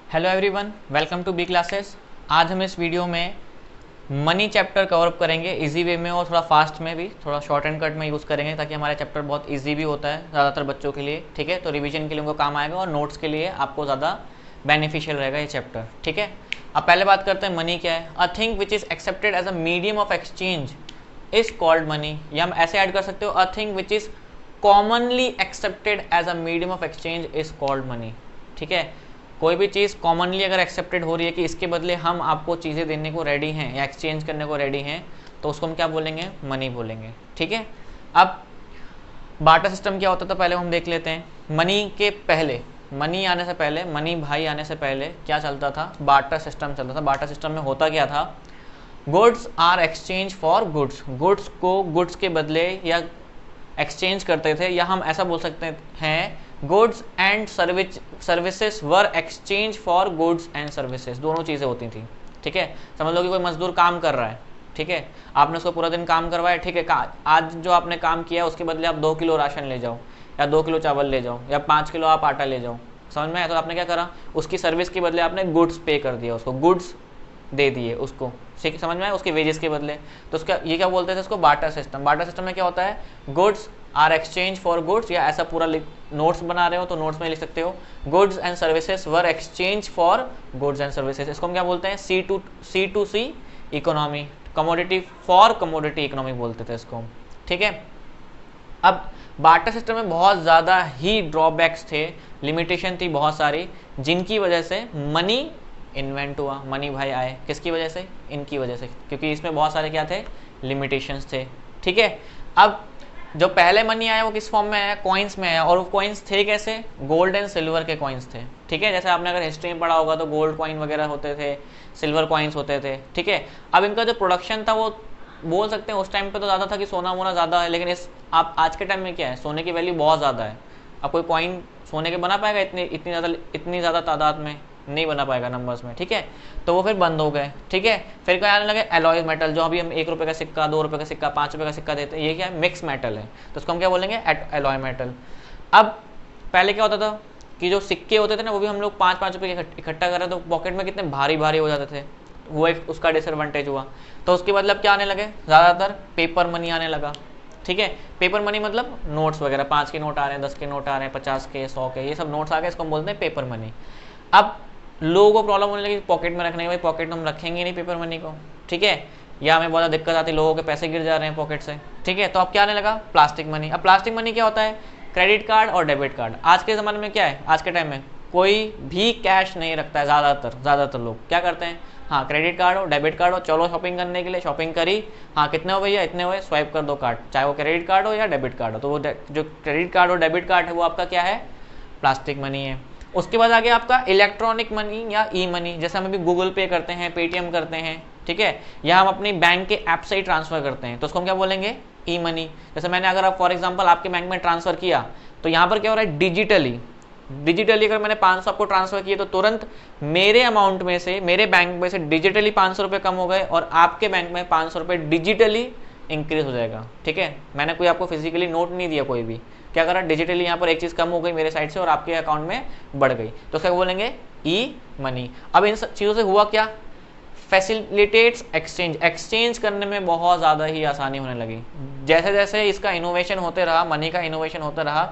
Hello everyone, welcome to B classes. आज हम इस वीडियो में मनी चैप्टर कवर अप करेंगे इजी वे में और थोड़ा फास्ट में भी, थोड़ा शॉर्ट एंड कट में यूज़ करेंगे ताकि हमारा चैप्टर बहुत इजी भी होता है ज़्यादातर बच्चों के लिए। ठीक है, तो रिवीजन के लिए उनको काम आएगा और नोट्स के लिए आपको ज़्यादा बेनिफिशियल रहेगा ये चैप्टर। ठीक है, अब पहले बात करते हैं मनी क्या है। A thing which is accepted as a medium of exchange is called money. या हम ऐसे ऐड कर सकते हो, a thing which is commonly accepted as a medium of exchange is called money. ठीक है, कोई भी चीज़ कॉमनली अगर एक्सेप्टेड हो रही है कि इसके बदले हम आपको चीज़ें देने को रेडी हैं या एक्सचेंज करने को रेडी हैं, तो उसको हम क्या बोलेंगे? मनी बोलेंगे। ठीक है, अब बार्टर सिस्टम क्या होता था पहले हम देख लेते हैं। मनी के पहले, मनी आने से पहले, मनी भाई आने से पहले क्या चलता था? बार्टर सिस्टम चलता था। बार्टर सिस्टम में होता क्या था? Goods are exchange for goods. Goods को गुड्स के बदले या एक्सचेंज करते थे, या हम ऐसा बोल सकते हैं goods and services were exchange for goods and services. दोनों चीज़ें होती थी। ठीक है, समझ लो कि कोई मजदूर काम कर रहा है। ठीक है, आपने उसको पूरा दिन काम करवाया। ठीक है, आज जो आपने काम किया उसके बदले आप 2 किलो राशन ले जाओ, या 2 किलो चावल ले जाओ, या 5 किलो आप आटा ले जाओ। समझ में आया? तो आपने क्या करा? उसकी सर्विस के बदले आपने गुड्स पे कर दिया, उसको गुड्स दे दिए उसको। समझ में आया? उसके वेजेस के बदले। तो उसका ये क्या बोलते थे? इसको बार्टर सिस्टम। बार्टर सिस्टम में क्या होता है? Goods are exchange for goods, या ऐसा पूरा नोट्स बना रहे हो तो नोट्स में लिख सकते हो goods and services were exchange for goods and services. इसको हम क्या बोलते हैं? C to C economy, commodity for commodity economy बोलते थे इसको। ठीक है, अब बार्टर सिस्टम में बहुत ज़्यादा ही ड्रॉबैक्स थे, लिमिटेशन थी बहुत सारी, जिनकी वजह से मनी इन्वेंट हुआ। मनी भाई आए किसकी वजह से? इनकी वजह से, क्योंकि इसमें बहुत सारे क्या थे? लिमिटेशंस थे। ठीक है, अब जो पहले मनी आया वो किस फॉर्म में आया? कॉइन्स में आया। और वो कॉइन्स थे कैसे? गोल्ड एंड सिल्वर के कॉइन्स थे। ठीक है, जैसे आपने अगर हिस्ट्री में पढ़ा होगा तो गोल्ड कॉइन वगैरह होते थे, सिल्वर कॉइन्स होते थे। ठीक है, अब इनका जो प्रोडक्शन था वो बोल सकते हैं उस टाइम पे तो ज़्यादा था कि सोना वोना ज़्यादा है, लेकिन इस आप आज के टाइम में क्या है? सोने की वैल्यू बहुत ज़्यादा है। अब कोई कॉइन सोने के बना पाएगा इतनी ज़्यादा तादाद में? नहीं बना पाएगा नंबर्स में। ठीक है, तो वो फिर बंद हो गए। ठीक है, फिर क्या आने लगे? Alloy metal. जो अभी हम 1 रुपये का सिक्का, 2 रुपये का सिक्का, 5 रुपये का सिक्का देते हैं, ये क्या है? मिक्स मेटल है, तो उसको हम क्या बोलेंगे? Alloy metal. अब पहले क्या होता था कि जो सिक्के होते थे ना, वो भी हम लोग 5-5 रुपये इकट्ठा कर रहे, तो पॉकेट में कितने भारी भारी हो जाते थे। वो एक उसका डिसएडवांटेज हुआ। तो उसके मतलब क्या आने लगे? ज़्यादातर पेपर मनी आने लगा। ठीक है, पेपर मनी मतलब नोट्स वगैरह, 5 के नोट आ रहे हैं, 10 के नोट आ रहे हैं, 50 के, 100 के, ये सब नोट्स आ गए, इसको हम बोलते हैं पेपर मनी। अब लोगों को प्रॉब्लम होने लगी पॉकेट में रखने की। भाई पॉकेट में हम रखेंगे नहीं पेपर मनी को। ठीक है, या हमें बहुत दिक्कत आती है, लोगों के पैसे गिर जा रहे हैं पॉकेट से। ठीक है, तो अब क्या आने लगा? Plastic money. अब प्लास्टिक मनी क्या होता है? क्रेडिट कार्ड और डेबिट कार्ड। आज के ज़माने में क्या है? आज के टाइम में कोई भी कैश नहीं रखता है। ज़्यादातर लोग क्या करते हैं? हाँ, क्रेडिट कार्ड हो, डेबिट कार्ड हो, चलो शॉपिंग करने के लिए, शॉपिंग करी, हाँ कितने हो भैया? इतने हुए, स्वाइप कर दो कार्ड, चाहे वो क्रेडिट कार्ड हो या डेबिट कार्ड हो। तो वो जो क्रेडिट कार्ड और डेबिट कार्ड है वो आपका क्या है? प्लास्टिक मनी है। उसके बाद आगे आपका इलेक्ट्रॉनिक मनी या ई मनी, जैसे हम अभी गूगल पे करते हैं, पेटीएम करते हैं। ठीक है, या हम अपनी बैंक के ऐप से ही ट्रांसफर करते हैं, तो उसको हम क्या बोलेंगे? ई मनी। जैसे मैंने अगर आप फॉर एग्जांपल आपके बैंक में ट्रांसफर किया, तो यहाँ पर क्या हो रहा है? डिजिटली अगर मैंने 500 आपको ट्रांसफर किए, तो तुरंत मेरे अमाउंट में से, मेरे बैंक में से डिजिटली 500 रुपये कम हो गए, और आपके बैंक में 500 रुपये डिजिटली इंक्रीज हो जाएगा। ठीक है, मैंने कोई आपको फिजिकली नोट नहीं दिया, कोई भी क्या करा? डिजिटली यहाँ पर एक चीज़ कम हो गई मेरे साइड से और आपके अकाउंट में बढ़ गई, तो उसका बोलेंगे ई मनी। अब इन सब चीज़ों से हुआ क्या? फैसिलिटेट्स एक्सचेंज करने में बहुत ज़्यादा ही आसानी होने लगी। जैसे जैसे इसका इनोवेशन होते रहा, मनी का इनोवेशन होता रहा,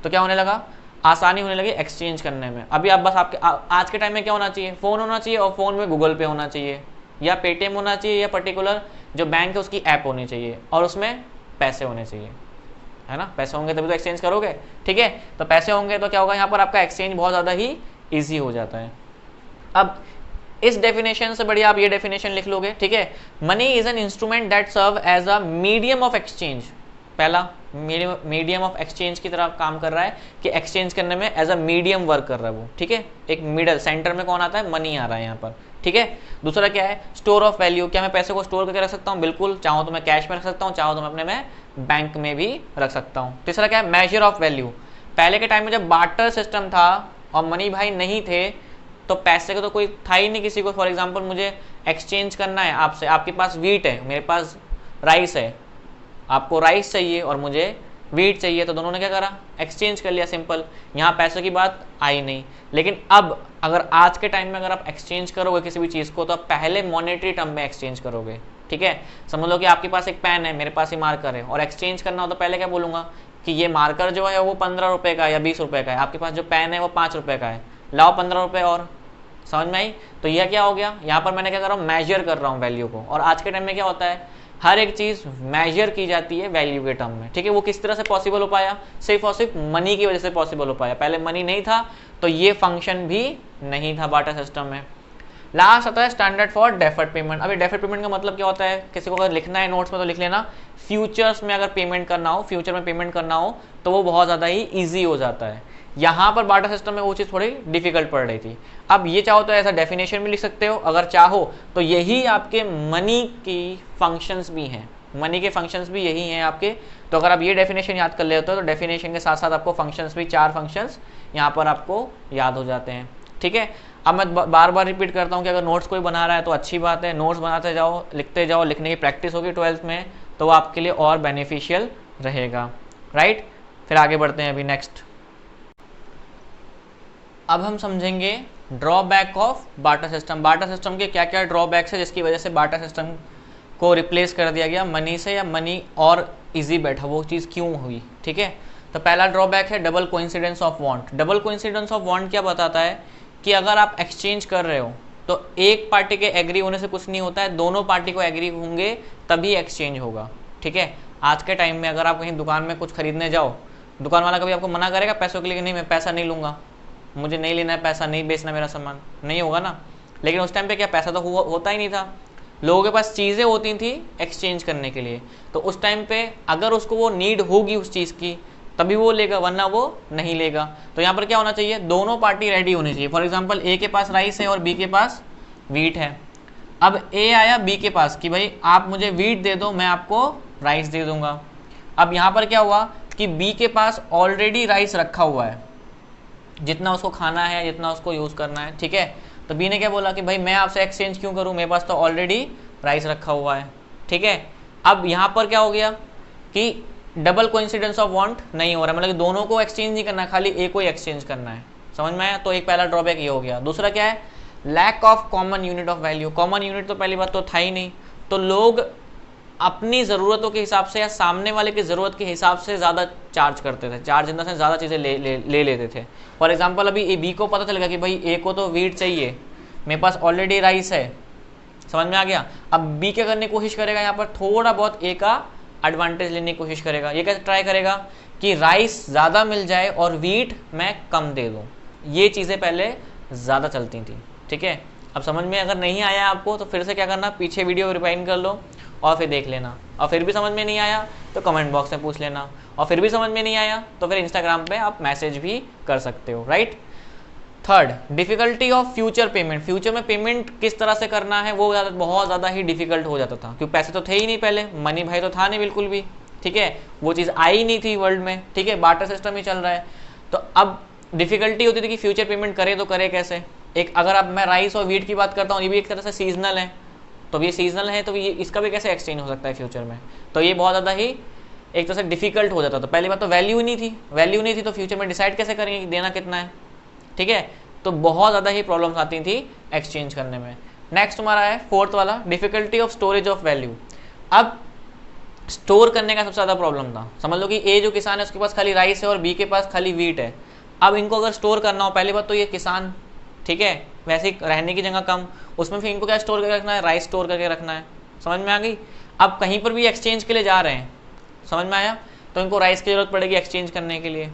तो क्या होने लगा? आसानी होने लगी एक्सचेंज करने में। अभी आप बस आपके आज के टाइम में क्या होना चाहिए? फ़ोन होना चाहिए, और फ़ोन में गूगल पे होना चाहिए, या पेटीएम होना चाहिए, या पर्टिकुलर जो बैंक है उसकी ऐप होनी चाहिए, और उसमें पैसे होने चाहिए, है ना? पैसे होंगे तभी तो एक्सचेंज करोगे। ठीक है, तो पैसे होंगे तो क्या होगा? यहाँ पर आपका एक्सचेंज बहुत ज़्यादा ही ईजी हो जाता है। अब इस डेफिनेशन से बढ़िया आप ये डेफिनेशन लिख लोगे। ठीक है, money is an instrument that serve as a medium of exchange. पहला मीडियम ऑफ एक्सचेंज की तरह काम कर रहा है कि एक्सचेंज करने में एज अ मीडियम वर्क कर रहा है वो। ठीक है, एक मिडल सेंटर में कौन आता है? मनी आ रहा है यहाँ पर। ठीक है, दूसरा क्या है? Store of value. क्या मैं पैसे को स्टोर करके रख सकता हूँ? बिल्कुल, चाहो तो मैं कैश में रख सकता हूँ, चाहो तो मैं अपने में बैंक में भी रख सकता हूँ। तीसरा क्या है? Measure of value. पहले के टाइम में जब बार्टर सिस्टम था और मनी भाई नहीं थे, तो पैसे का तो कोई था ही नहीं किसी को। फॉर एग्जांपल मुझे एक्सचेंज करना है आपसे, आपके पास वीट है, मेरे पास राइस है, आपको राइस चाहिए और मुझे वीट चाहिए, तो दोनों ने क्या करा, एक्सचेंज कर लिया, सिंपल। यहाँ पैसों की बात आई नहीं। लेकिन अब अगर आज के टाइम में अगर आप एक्सचेंज करोगे किसी भी चीज़ को, तो आप पहले मॉनेटरी टर्म में एक्सचेंज करोगे, ठीक है। समझ लो कि आपके पास एक पेन है, मेरे पास ही मार्कर है, और एक्सचेंज करना हो तो पहले क्या बोलूँगा कि ये मार्कर जो है वो 15 रुपये का या 20 रुपये का है, आपके पास जो पेन है वो 5 रुपये का है, लाओ 15 रुपये और। समझ में आई? तो यह क्या हो गया, यहाँ पर मैंने क्या कर रहा हूँ, मेजर कर रहा हूँ वैल्यू को। और आज के टाइम में क्या होता है, हर एक चीज़ मेजर की जाती है वैल्यू के टर्म में, ठीक है। वो किस तरह से पॉसिबल हो पाया, सिर्फ और सिर्फ मनी की वजह से पॉसिबल हो पाया। पहले मनी नहीं था तो ये फंक्शन भी नहीं था बार्टर सिस्टम में। लास्ट आता है स्टैंडर्ड फॉर डेफर्ड पेमेंट। अभी डेफर्ड पेमेंट का मतलब क्या होता है, किसी को अगर लिखना है नोट्स में तो लिख लेना, फ्यूचर्स में अगर पेमेंट करना हो, फ्यूचर में पेमेंट करना हो तो वो बहुत ज़्यादा ही ईजी हो जाता है। यहाँ पर बार्टर सिस्टम में वो चीज़ थोड़ी डिफिकल्ट पड़ रही थी। अब ये चाहो तो ऐसा डेफिनेशन भी लिख सकते हो, अगर चाहो तो यही आपके मनी की फंक्शंस भी हैं, मनी के फंक्शंस भी यही हैं आपके। तो अगर आप ये डेफिनेशन याद कर लेते हो तो डेफिनेशन के साथ साथ आपको फंक्शंस भी, 4 फंक्शंस यहाँ पर आपको याद हो जाते हैं, ठीक है। अब मैं बार बार रिपीट करता हूँ कि अगर नोट्स कोई बना रहा है तो अच्छी बात है, नोट्स बनाते जाओ, लिखते जाओ, लिखने की प्रैक्टिस होगी 12th में, तो वो आपके लिए और बेनिफिशियल रहेगा, राइट। फिर आगे बढ़ते हैं अभी नेक्स्ट। अब हम समझेंगे drawback of barter system. Barter system के क्या क्या ड्रॉबैक्स है जिसकी वजह से बार्टर सिस्टम को रिप्लेस कर दिया गया मनी से, या मनी और इजी बैठा, वो चीज़ क्यों हुई, ठीक है। तो पहला ड्रॉबैक है double coincidence of want. Double coincidence of want क्या बताता है कि अगर आप एक्सचेंज कर रहे हो तो एक पार्टी के एग्री होने से कुछ नहीं होता है, दोनों पार्टी को एग्री होंगे तभी एक्सचेंज होगा, ठीक है। आज के टाइम में अगर आप कहीं दुकान में कुछ खरीदने जाओ, दुकान वाला कभी आपको मना करेगा पैसों के लिए, नहीं मैं पैसा नहीं लूँगा, मुझे नहीं लेना है पैसा, नहीं बेचना मेरा सामान, नहीं होगा ना। लेकिन उस टाइम पे क्या पैसा तो होता ही नहीं था, लोगों के पास चीज़ें होती थी एक्सचेंज करने के लिए। तो उस टाइम पे अगर उसको वो नीड होगी उस चीज़ की तभी वो लेगा, वरना वो नहीं लेगा। तो यहाँ पर क्या होना चाहिए, दोनों पार्टी रेडी होनी चाहिए। फॉर एग्जांपल ए के पास राइस है और बी के पास वीट है। अब ए आया बी के पास कि भाई आप मुझे वीट दे दो, मैं आपको राइस दे दूंगा। अब यहाँ पर क्या हुआ कि बी के पास ऑलरेडी राइस रखा हुआ है, जितना उसको खाना है, जितना उसको यूज़ करना है, ठीक है। तो बी ने क्या बोला कि भाई मैं आपसे एक्सचेंज क्यों करूं, मेरे पास तो ऑलरेडी राइस रखा हुआ है, ठीक है। अब यहाँ पर क्या हो गया कि डबल कोइंसिडेंस ऑफ वांट नहीं हो रहा, मतलब कि दोनों को एक्सचेंज नहीं करना, खाली एक को ही एक्सचेंज करना है। समझ में आया? तो एक पहला ड्रॉबैक ये हो गया। दूसरा क्या है, lack of common unit of value. Common unit तो पहली बात तो था ही नहीं, तो लोग अपनी ज़रूरतों के हिसाब से या सामने वाले की ज़रूरत के हिसाब से ज़्यादा चार्ज करते थे, चार्ज इन से ज़्यादा चीज़ें ले लेते थे। फॉर एग्जांपल अभी ए बी को पता चल गया कि भाई ए को तो वीट चाहिए, मेरे पास ऑलरेडी राइस है, समझ में आ गया। अब बी क्या करने की कोशिश करेगा, यहाँ पर थोड़ा बहुत ए का एडवांटेज लेने की कोशिश करेगा। ये कैसे ट्राई करेगा कि राइस ज़्यादा मिल जाए और वीट मैं कम दे दूँ। ये चीज़ें पहले ज़्यादा चलती थी, ठीक है। अब समझ में अगर नहीं आया आपको तो फिर से क्या करना, पीछे वीडियो रिवाइंड कर लो और फिर देख लेना, और फिर भी समझ में नहीं आया तो कमेंट बॉक्स में पूछ लेना, और फिर भी समझ में नहीं आया तो फिर इंस्टाग्राम पे आप मैसेज भी कर सकते हो, right. Third, difficulty of future payment. Future में पेमेंट किस तरह से करना है वो बहुत ज़्यादा ही डिफिकल्ट हो जाता था, क्योंकि पैसे तो थे ही नहीं पहले, मनी भाई तो था नहीं बिल्कुल भी, ठीक है। वो चीज़ आई नहीं थी वर्ल्ड में, ठीक है, बार्टर सिस्टम ही चल रहा है। तो अब डिफिकल्टी होती थी कि फ्यूचर पेमेंट करे तो करे कैसे। एक अगर अब मैं राइस और वीट की बात करता हूँ, ये भी एक तरह से सीजनल है, तो ये सीजनल है तो ये इसका भी कैसे एक्सचेंज हो सकता है फ्यूचर में। तो ये बहुत ज़्यादा ही एक तरह से डिफिकल्ट हो जाता था। पहली बात तो वैल्यू ही नहीं थी, वैल्यू नहीं थी तो फ्यूचर में डिसाइड कैसे करेंगे कि देना कितना है, ठीक है। तो बहुत ज़्यादा ही प्रॉब्लम्स आती थी एक्सचेंज करने में। नेक्स्ट हमारा है फोर्थ वाला, difficulty of storage of value. अब स्टोर करने का सबसे ज़्यादा प्रॉब्लम था। समझ लो कि ए जो किसान है उसके पास खाली राइस है और बी के पास खाली वीट है। अब इनको अगर स्टोर करना हो, पहली बात तो ये किसान, ठीक है, वैसे ही रहने की जगह कम, उसमें फिर इनको क्या स्टोर करके रखना है, राइस स्टोर करके रखना है। समझ में आ गई। अब कहीं पर भी एक्सचेंज के लिए जा रहे हैं, समझ में आया, तो इनको राइस की जरूरत पड़ेगी एक्सचेंज करने के लिए,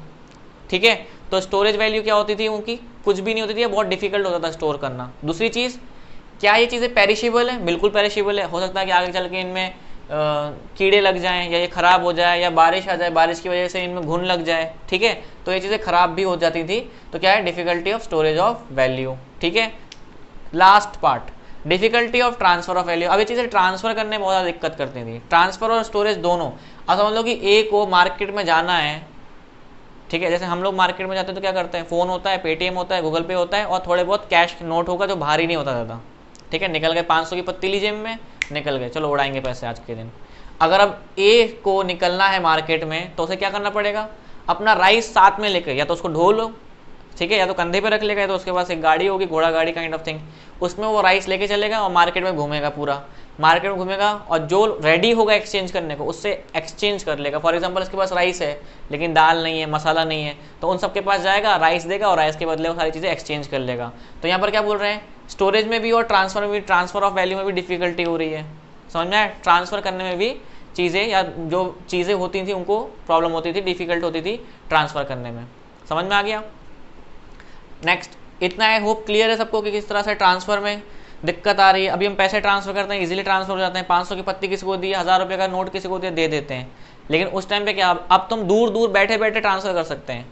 ठीक है। तो स्टोरेज वैल्यू क्या होती थी उनकी, कुछ भी नहीं होती थी, बहुत डिफिकल्ट होता था स्टोर करना। दूसरी चीज़, क्या ये चीज़ें पेरिशेबल है? बिल्कुल पेरिशेबल है। हो सकता है कि आगे चल के इनमें कीड़े लग जाएं या ये ख़राब हो जाए या बारिश आ जाए, बारिश की वजह से इनमें घुन लग जाए, ठीक है, तो ये चीज़ें ख़राब भी हो जाती थी। तो क्या है, difficulty of storage of value, ठीक है। Last part, difficulty of transfer of value. अब ये चीज़ें ट्रांसफर करने में बहुत ज़्यादा दिक्कत करती थी, ट्रांसफर और स्टोरेज दोनों। अब समझ लो कि ए को मार्केट में जाना है, ठीक है, जैसे हम लोग मार्केट में जाते हैं तो क्या करते हैं, फ़ोन होता है, पेटीएम होता है, गूगल पे होता है और थोड़े बहुत कैश नोट होगा जो भारी नहीं होता ज़्यादा, ठीक है। निकल गए 500 की पत्ती लीजिए में, निकल गए, चलो उड़ाएंगे पैसे आज के दिन। अगर अब ए को निकलना है मार्केट में तो उसे क्या करना पड़ेगा, अपना राइस साथ में लेकर, या तो उसको ढो लो, ठीक है, या तो कंधे पे रख लेगा, या तो उसके पास एक गाड़ी होगी, घोड़ा गाड़ी काइंड ऑफ थिंग, उसमें वो राइस लेके चलेगा और मार्केट में घूमेगा, पूरा मार्केट में घूमेगा, और जो रेडी होगा एक्सचेंज करने को उससे एक्सचेंज कर लेगा। फॉर एग्जांपल इसके पास राइस है लेकिन दाल नहीं है, मसाला नहीं है, तो उन सबके पास जाएगा, राइस देगा और राइस के बदले वो सारी चीज़ें एक्सचेंज कर लेगा। तो यहाँ पर क्या बोल रहे हैं, स्टोरेज में भी और ट्रांसफर में भी, ट्रांसफर ऑफ वैल्यू में भी डिफिकल्टी हो रही है, समझ में आया, ट्रांसफर करने में भी चीज़ें, या जो चीज़ें होती थी उनको प्रॉब्लम होती थी, डिफिकल्ट होती थी ट्रांसफ़र करने में। समझ में आ गया। नेक्स्ट इतना है, होप क्लियर है सबको कि किस तरह से ट्रांसफ़र में दिक्कत आ रही है। अभी हम पैसे ट्रांसफ़र करते हैं, इजीली ट्रांसफ़र हो जाते हैं, 500 की पत्ती किसी को दी, 1000 रुपये का नोट किसी को दिया, दे देते हैं। लेकिन उस टाइम पे क्या, अब तुम दूर दूर बैठे बैठे ट्रांसफ़र कर सकते हैं,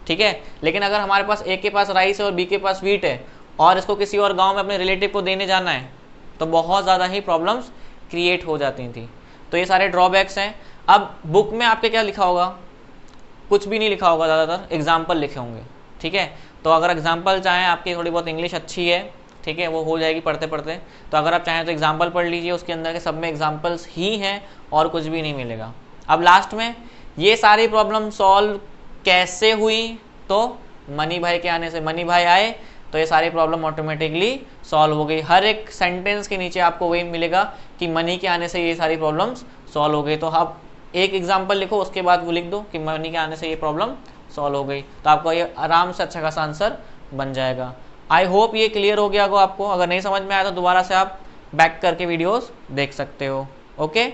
ठीक है। लेकिन अगर हमारे पास ए के पास राइस है और बी के पास वीट है और इसको किसी और गाँव में अपने रिलेटिव को देने जाना है तो बहुत ज़्यादा ही प्रॉब्लम्स क्रिएट हो जाती थी। तो ये सारे ड्रॉबैक्स हैं। अब बुक में आपके क्या लिखा होगा, कुछ भी नहीं लिखा होगा, ज़्यादातर एग्जाम्पल लिखे होंगे, ठीक है। तो अगर एग्जाम्पल चाहें, आपकी थोड़ी बहुत इंग्लिश अच्छी है, ठीक है, वो हो जाएगी पढ़ते पढ़ते, तो अगर आप चाहें तो एग्जाम्पल पढ़ लीजिए, उसके अंदर के सब में एग्जाम्पल्स ही हैं और कुछ भी नहीं मिलेगा। अब लास्ट में ये सारी प्रॉब्लम सॉल्व कैसे हुई, तो मनी भाई के आने से, मनी भाई आए तो ये सारी प्रॉब्लम ऑटोमेटिकली सॉल्व हो गई। हर एक सेंटेंस के नीचे आपको वही मिलेगा कि मनी के आने से ये सारी प्रॉब्लम्स सॉल्व हो गई। तो आप एक एग्जांपल लिखो, उसके बाद वो लिख दो कि मनी के आने से ये प्रॉब्लम सॉल्व हो गई, तो आपका ये आराम से अच्छा खासा आंसर बन जाएगा। आई होप ये क्लियर हो गया होगा आपको। अगर नहीं समझ में आया तो दोबारा से आप बैक करके वीडियोस देख सकते हो। ओके।